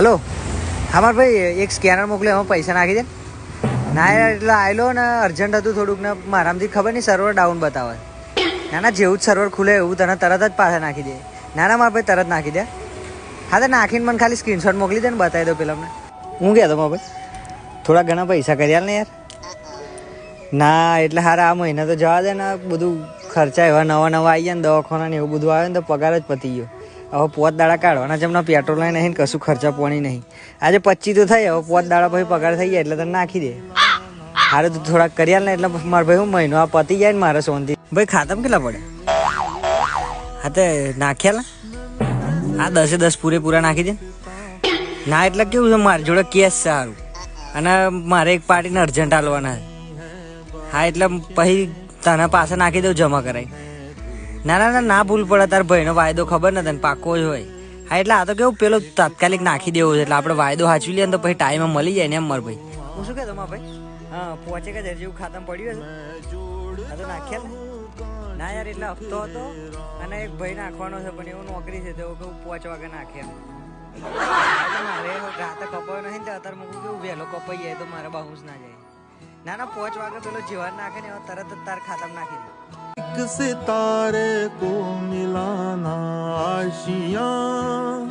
hello હા મારા ભાઈ એક સ્કેનર મોકલે એમાં પૈસા નાખી દે ના યાર એટલે આવેલો ને અર્જન્ટ હતું થોડુંક ને મારામાંથી ખબર નહીં સર્વર ડાઉન બતાવે ના ના જેવું જ સર્વર ખુલે એવું તને તરત જ પાછા નાખી દે ના ના મારા ભાઈ તરત નાખી દે હા તો નાખીને મને ખાલી સ્ક્રીનશોટ મોકલી દે ને બતાવી દો પેલા અમને હું કહેતો મારા ભાઈ થોડા ઘણા પૈસા કરી આલ ને યાર ના એટલે હારા આ મહિના તો જવા દે ને બધું ખર્ચા એવા નવા નવા આવી ગયા ને દવાખાના ને એવું બધું આવે ને તો પગાર જ પતી ગયો હવે 5 દાડા કાઢવાના છે એમના પેટ્રોલ નહીં કશું ખર્ચા પોણી નહીં આજે 25 તો થઈ હવે 5 દાડા પછી પગાર થઈ જાય એટલે તને નાખી દે હારે તું થોડાક કરી આલ ને એટલે મારા ભાઈ હું મહિનો આ પતી જાય ને મારે શાંતિ ભાઈ ખાતામાં કેટલા પડે હા તે નાખ્યા હા 10 પૂરેપૂરા નાખી દે ના એટલે કેવું છે મારી જોડે કેસ છે સારું અને મારે એક પાર્ટીને અર્જન્ટ આલવાના હા એટલે પછી તને પાછા નાખી દઉં જમા કરાવી ના ના ના ના ભૂલ પડે તાર ભાઈનો વાયદો ખબર ને તને પાક્કો જ હોય હા એટલે આ તો કેવું પેલો તાત્કાલિક નાખી દેવો છે એટલે આપણે વાયદો સાચવી લઈએ ને તો પછી ટાઈમે મળી જાય ને એમ માર ભાઈ હું શું કહેતો મારા ભાઈ હા પહોંચે કે જેવું ખાતામાં પડ્યું હશે હા તો નાખ્યા ને ના યાર એટલે હફતો હતો અને એક ભાઈ નાખવાનો છે પણ એવું નોકરી છે તો કેવું 5 વાગે નાખે મારે ગાતા કપાયો નહીં તો અત્યારે મૂકું કેવું વહેલો કપાઈ જાય તો મારે બાઉન્સ ના જાય ના ના 5 વાગે પેલો જીવાન નાખે ને તરત જ તાર ખાતામાં નાખી દે एक सितारे को मिलाना आशियां